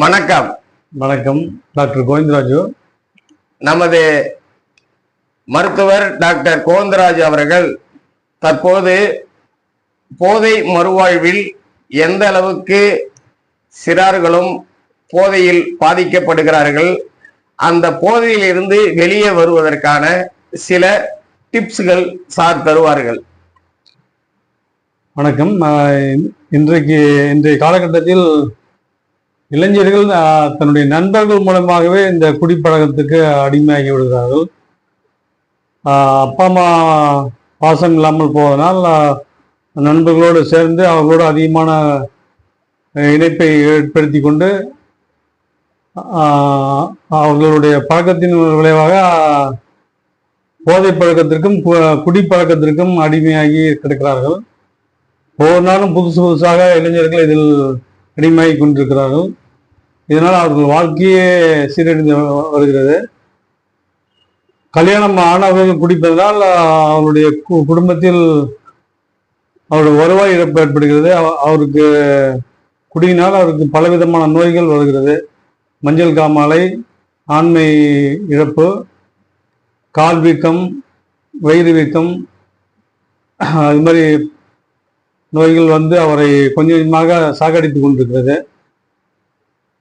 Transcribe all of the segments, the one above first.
வணக்கம். வணக்கம். டாக்டர் கோவிந்தராஜு. நமது மருத்துவர் டாக்டர் கோவிந்தராஜ் அவர்கள் தற்போது போதை மறுவாழ்வில் எந்த அளவுக்கு சிறார்களும் போதையில் பாதிக்கப்படுகிறார்கள், அந்த போதையில் இருந்து வெளியே வருவதற்கான சில டிப்ஸ்கள் சார் தருவார்கள். வணக்கம். இன்றைய காலகட்டத்தில் இளைஞர்கள் தன்னுடைய நண்பர்கள் மூலமாகவே இந்த குடிப்பழக்கத்துக்கு அடிமையாகி விடுகிறார்கள். அப்பா அம்மா பாசம் இல்லாமல் போவதனால் நண்பர்களோடு சேர்ந்து அவர்களோடு அதிகமான இணைப்பை ஏற்படுத்தி கொண்டு அவர்களுடைய பழக்கத்தின் விளைவாக போதை பழக்கத்திற்கும் குடிப்பழக்கத்திற்கும் அடிமையாகி கிடக்கிறார்கள். ஒவ்வொரு நாளும் புதுசு புதுசாக இளைஞர்கள் இதில் அடிமையாகி கொண்டிருக்கிறார்கள். இதனால் அவர்கள் வாழ்க்கையே சீரழிந்து வருகிறது. கல்யாணம் ஆனவர்கள் குடிப்பதனால் அவருடைய குடும்பத்தில் அவருடைய வருவாய் இழப்பு ஏற்படுகிறது. அவருக்கு குடியினால் அவருக்கு பலவிதமான நோய்கள் வருகிறது. மஞ்சள் காமாலை, ஆண்மை இழப்பு, கால் வீக்கம், வயிறு வீக்கம், அது மாதிரி நோய்கள் அவரை கொஞ்சம் கொஞ்சமாக சாகடித்து கொண்டிருக்கிறது.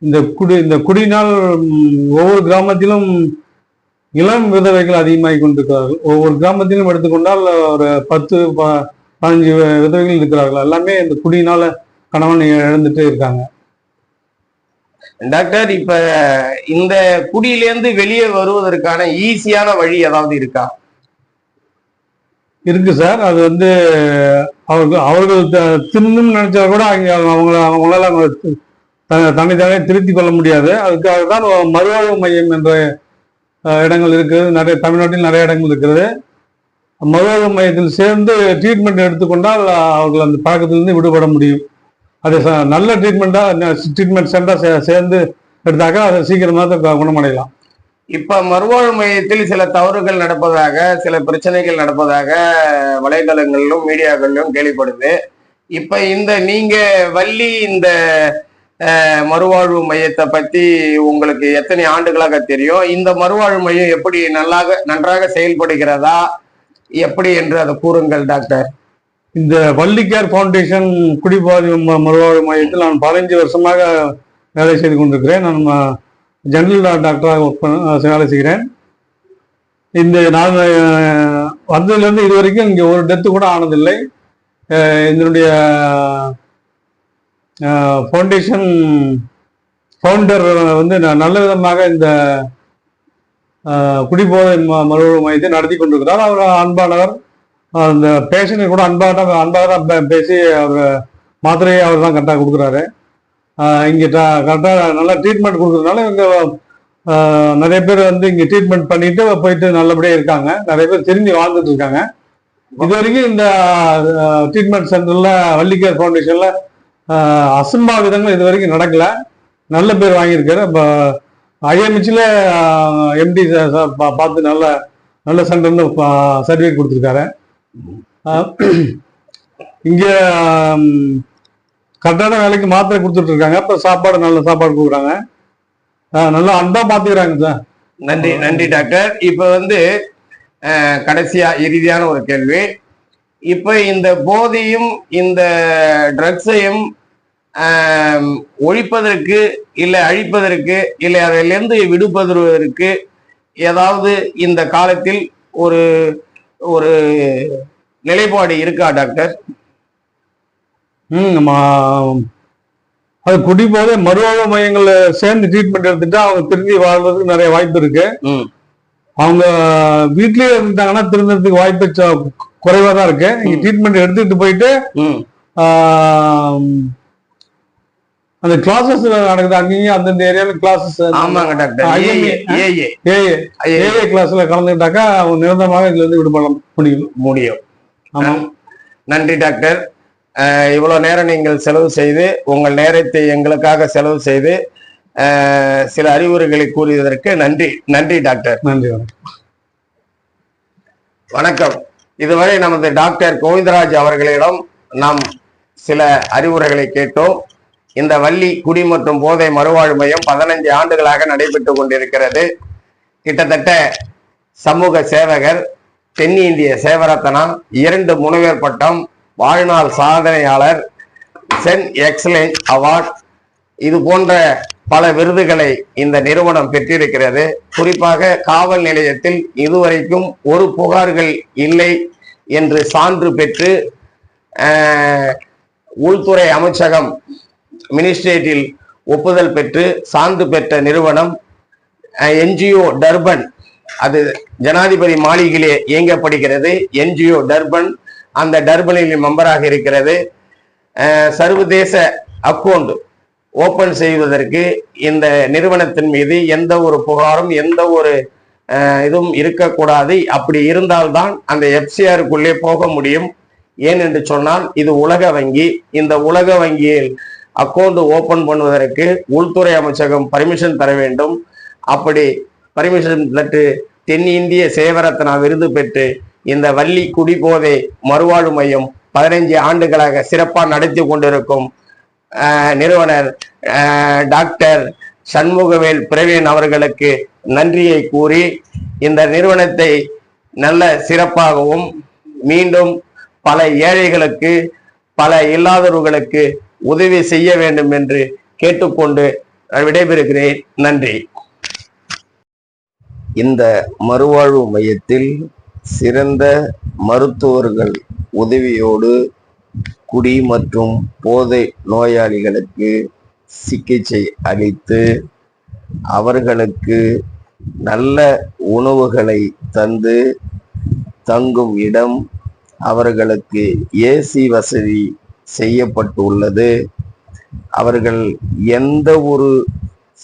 இந்த குடியினால் ஒவ்வொரு கிராமத்திலும் இளம் விதவைகள் அதிகமாகி கொண்டிருக்கிறார்கள். ஒவ்வொரு கிராமத்திலும் எடுத்துக்கொண்டால் ஒரு 10-15 விதவைகள் இருக்கிறார்கள். எல்லாமே இந்த குடியினால கணவன் இழந்துட்டு இருக்காங்க. டாக்டர், இப்ப இந்த குடியிலேருந்து வெளியே வருவதற்கான ஈஸியான வழி ஏதாவது இருக்கா? இருக்கு சார். அது அவர்கள் திருந்தணும்னு நினைச்சா கூட அவங்களால தன்னைத்தானே திருத்தி கொள்ள முடியாது. அதுக்காக தான் மறுவாழ்வு மையம் என்ற இடங்கள் இருக்குது. தமிழ்நாட்டில் நிறைய இடங்கள் இருக்கிறது. மறுவாழ்வு மையத்தில் சேர்ந்து ட்ரீட்மெண்ட் எடுத்துக்கொண்டால் அவர்கள் அந்த பழக்கத்திலிருந்து விடுபட முடியும். அது நல்ல ட்ரீட்மெண்ட் சென்டர் சேர்ந்து எடுத்தாக்க அதை சீக்கிரமாக குணமடையலாம். இப்ப மறுவாழ்வு மையத்தில் சில தவறுகள் நடப்பதாக, சில பிரச்சனைகள் நடப்பதாக வலைதளங்களிலும் மீடியாக்களிலும் கேள்விப்படுது. இப்ப நீங்க வள்ளி இந்த மறுவாழ்வு மையத்தை பத்தி உங்களுக்கு எத்தனை ஆண்டுகளாக தெரியும்? இந்த மறுவாழ்வு மையம் எப்படி நன்றாக செயல்படுகிறதா, எப்படி என்று அதை கூறுங்கள் டாக்டர். இந்த வள்ளி கேர் ஃபவுண்டேஷன் குடிபாதி மறுவாழ்வு மையத்தில் நான் 15 வருஷமாக வேலை செய்து கொண்டிருக்கிறேன். நான் ஜெனரல் டாக்டராக வேலை செய்கிறேன். நான் வந்ததுலேருந்து இது வரைக்கும் இங்கே ஒரு டெத்து கூட ஆனதில்லை. இதனுடைய ஃபவுண்டேஷன் ஃபவுண்டர் நல்ல விதமாக இந்த குடிபோதை மறுவாழ்வு மையத்தை நடத்தி கொண்டிருக்கிறார். அவர் அன்பானவர். அந்த பேஷண்ட்டை கூட அன்பாக தான் பேசி அவர் மாத்திரையை அவர் தான் கரெக்டாக கொடுக்குறாரு. இங்கே கரெக்டாக நல்லா ட்ரீட்மெண்ட் கொடுக்குறதுனால இங்கே நிறைய பேர் இங்கே ட்ரீட்மெண்ட் பண்ணிட்டு போயிட்டு நல்லபடியாக இருக்காங்க. நிறைய பேர் திரும்பி வாழ்ந்துட்டு இருக்காங்க. இது வரைக்கும் இந்த ட்ரீட்மெண்ட் சென்டரில் வள்ளி கேர் ஃபவுண்டேஷனில் அசம்பாவிதங்கள் இது வரைக்கும் நடக்கலை. நல்ல பேர் வாங்கியிருக்காரு. இப்போ ஐஎம்ஹெச்சில் எம்டி பார்த்து நல்ல சென்டர்னு சர்டிஃபிகேட் கொடுத்துருக்காரு. இங்கே கரெக்டான வேலைக்கு மாத்திரை கொடுத்துட்டு இருக்காங்க. இப்போ நல்ல சாப்பாடு கொடுக்குறாங்க. நல்லா அன்பா பாத்துக்கிறாங்க சார். நன்றி டாக்டர். இப்ப கடைசியா இறுதியான ஒரு கேள்வி. இப்ப இந்த போதையும் இந்த ட்ரக்ஸையும் ஒழிப்பதற்கு இல்லை அழிப்பதற்கு இல்லை அதிலிருந்து விடுபடுவதற்கு ஏதாவது இந்த காலத்தில் ஒரு ஒரு நிலைப்பாடு இருக்கா டாக்டர்? அது குடிபோதை மறுவாழ்வு மையங்கள்ல சேர்ந்து ட்ரீட்மெண்ட் எடுத்துட்டா அவங்க திரும்பி வாழ்றதுக்கு நிறைய வாய்ப்பு இருக்கு. அவங்க வீட்லயே இருந்துட்டாங்கன்னா திருந்ததுக்கு வாய்ப்பு குறைவா தான் இருக்கு. நீங்க ட்ரீட்மெண்ட் எடுத்துட்டு போயிட்டு அந்த கிளாஸஸ் நடக்குது. அங்கேயும் அந்தந்த ஏரியாவில் கிளாஸஸ் ஏஏ கிளாஸ்ல கலந்துக்கிட்டாக்கா அவங்க நிரந்தரமாக இதுல இருந்து விடுபட முடியும். ஆமாம். நன்றி டாக்டர். இவ்வளவு நேரம் நீங்கள் செலவு செய்து உங்கள் நேரத்தை எங்களுக்காக செலவு செய்து சில அறிவுரைகளை கூறியதற்கு நன்றி டாக்டர். நன்றி. வணக்கம். இதுவரை நமது டாக்டர் கோவிந்தராஜ் அவர்களிடம் நாம் சில அறிவுரைகளை கேட்டோம். இந்த வள்ளி குடி மற்றும் போதை மறுவாழ்வு மையம் 15 ஆண்டுகளாக நடைபெற்று கொண்டிருக்கிறது. கிட்டத்தட்ட சமூக சேவகர், தென்னிந்திய சேவரத்னா, 2 முனைவர் பட்டம், வாழ்நாள் சாதனையாளர், சென் எக்ஸலன்ஸ் அவார்ட், இது போன்ற பல விருதுகளை இந்த நிறுவனம் பெற்றிருக்கிறது. குறிப்பாக காவல் நிலையத்தில் இதுவரைக்கும் ஒரு புகார்கள் இல்லை என்று சான்று பெற்று உள்துறை அமைச்சகம் மினிஸ்ட்ரேட்டில் ஒப்புதல் பெற்று சான்று பெற்ற நிறுவனம் என்ஜிஓ டர்பன். அது ஜனாதிபதி மாளிகையிலே இயங்கப்படுகிறது. என்ஜிஓ டர்பன் அந்த டர்பனில் மெம்பராக இருக்கிறது. சர்வதேச அக்கவுண்ட் ஓபன் செய்வதற்கு இந்த நிறுவனத்தின் மீது எந்த ஒரு புகாரும் எந்த ஒரு இதுவும் இருக்கக்கூடாது. அப்படி இருந்தால்தான் அந்த எஃப்சிஆருக்குள்ளே போக முடியும். ஏன் என்று சொன்னால் இது உலக வங்கி. இந்த உலக வங்கியில் அக்கௌண்ட் ஓபன் பண்ணுவதற்கு உள்துறை அமைச்சகம் பர்மிஷன் தர வேண்டும். அப்படி பர்மிஷன் பெற்று தென்னிந்திய சேவரத்னா விருது பெற்று இந்த வள்ளி குடிபோதை மறுவாழ்வு மையம் 15 ஆண்டுகளாக சிறப்பாக நடத்தி கொண்டிருக்கும் நிறுவனர் டாக்டர் சண்முகவேல் பிரவீன் அவர்களுக்கு நன்றியை கூறி இந்த நிறுவனத்தை நல்ல சிறப்பாகவும் மீண்டும் பல ஏழைகளுக்கு பல இல்லாதவர்களுக்கு உதவி செய்ய வேண்டும் என்று கேட்டுக்கொண்டு விடைபெறுகிறேன். நன்றி. இந்த மறுவாழ்வு மையத்தில் சிறந்த மருத்துவர்கள் உதவியோடு குடி மற்றும் போதை நோயாளிகளுக்கு சிகிச்சை அளித்து அவர்களுக்கு நல்ல உணவுகளை தந்து தங்கும் இடம், அவர்களுக்கு ஏசி வசதி செய்யப்பட்டுள்ளது. அவர்கள் எந்த ஒரு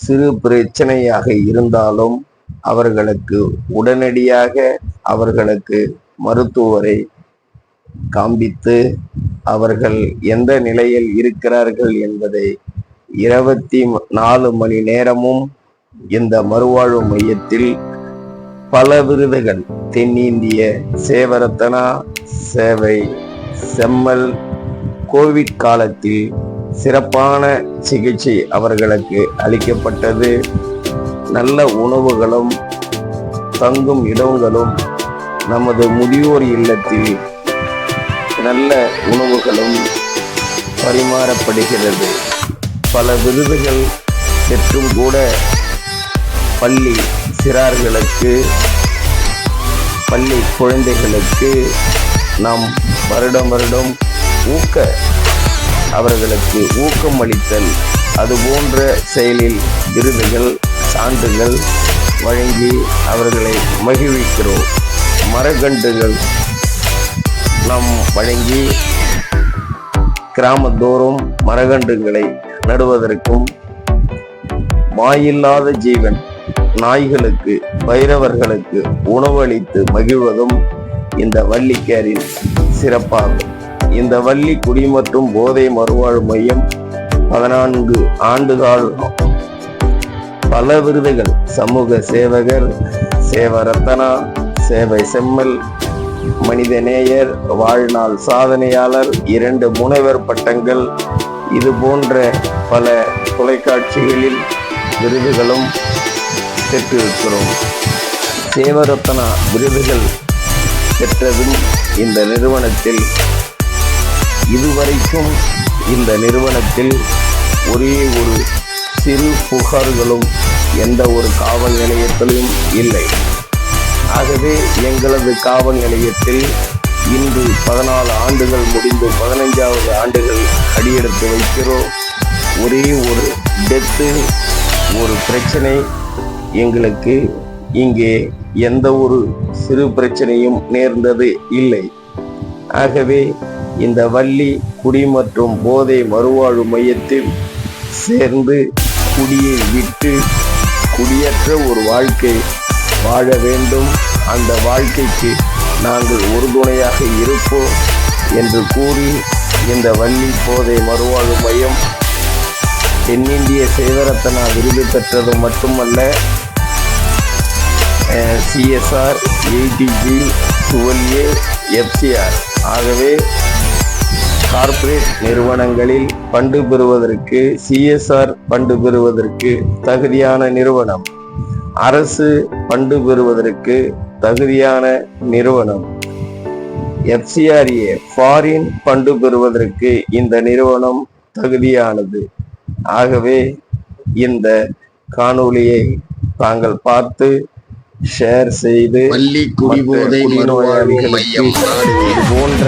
சிறு பிரச்சனையாக இருந்தாலும் அவர்களுக்கு உடனடியாக அவர்களுக்கு மருத்துவரை காண்பித்து அவர்கள் எந்த நிலையில் இருக்கிறார்கள் என்பதை 24 மணி நேரமும் இந்த மறுவாழ்வு மையத்தில் பல விருதுகள், தென்னிந்திய சேவரத்னா, சேவை செம்மல், கோவிட் காலத்தில் சிறப்பான சிகிச்சை அவர்களுக்கு அளிக்கப்பட்டது. நல்ல உணவுகளும் தங்கும் இடங்களும், நமது முதியோர் இல்லத்தில் நல்ல உணவுகளும் பரிமாறப்படுகிறது. பல விருதுகள் பெற்றும் கூட பள்ளி சிறார்களுக்கு, பள்ளி குழந்தைகளுக்கு நாம் வருடம் அவர்களுக்கு ஊக்கம் அளித்தல், அதுபோன்ற செயலில் விருதுகள் சான்றுகள் வழங்கி அவர்களை மகிழ்விக்கிறோம். மரக்கன்றுகள் நாம் வழங்கி கிராமத்தோறும் மரக்கன்றுகளை நடுவதற்கும், வாயில்லாத ஜீவன் நாய்களுக்கு, பைரவர்களுக்கு உணவளித்து மகிழ்வதும் இந்த வள்ளிக்கேரின் சிறப்பாகும். இந்த வள்ளி குடி மற்றும் போதை மறுவாழ்வு மையம் 14 ஆண்டுகால் பல விருதுகள், சமூக சேவகர், சேவரத்னா, சேவை செம்மல், மனிதநேயர், வாழ்நாள் சாதனையாளர், 2 முனைவர் பட்டங்கள், இது போன்ற பல தொலைக்காட்சிகளில் விருதுகளும் பெற்றிருக்கிறோம். சேவரத்னா விருதுகள் பெற்றதும் இந்த நிறுவனத்தில், இதுவரைக்கும் இந்த நிறுவனத்தில் ஒரே ஒரு சிறு புகார்களும் எந்த ஒரு காவல் நிலையத்திலும் இல்லை. ஆகவே எங்களது காவல் நிலையத்தில் இன்று 14 ஆண்டுகள் முடிந்து 15வது ஆண்டுகள் அடியெடுத்து வைக்கிறோம். ஒரே ஒரு டெத்து, ஒரு பிரச்சனை எங்களுக்கு இங்கே எந்த ஒரு சிறு பிரச்சனையும் நேர்ந்தது இல்லை. ஆகவே இந்த வள்ளி குடி மற்றும் போதை மறுவாழ்வு மையத்தில் சேர்ந்து குடியை விட்டு குடியற்ற ஒரு வாழ்க்கை வாழ வேண்டும். அந்த வாழ்க்கைக்கு நாங்கள் உறுதுணையாக இருப்போம் என்று கூறி இந்த வள்ளி போதை மறுவாழ்வு மையம் தென்னிந்திய சேவரத்னா விருது பெற்றது மட்டுமல்ல, CSR, ATG, 12A, FCR. ஆகவே கார்ப்பரேட் நிறுவனங்களில் பண்டு பெறுவதற்கு சிஎஸ்ஆர் பண்டு பெறுவதற்கு தகுதியான நிறுவனம், அரசு பண்டு பெறுவதற்கு தகுதியான நிறுவனம், FCRA ஃபாரின் பண்டு பெறுவதற்கு இந்த நிறுவனம் தகுதியானது. ஆகவே இந்த காணொளியை தாங்கள் பார்த்து ஷேர் செய்து பள்ளி குடிபோதை குடிநோயாளிகளுக்கு இது போன்ற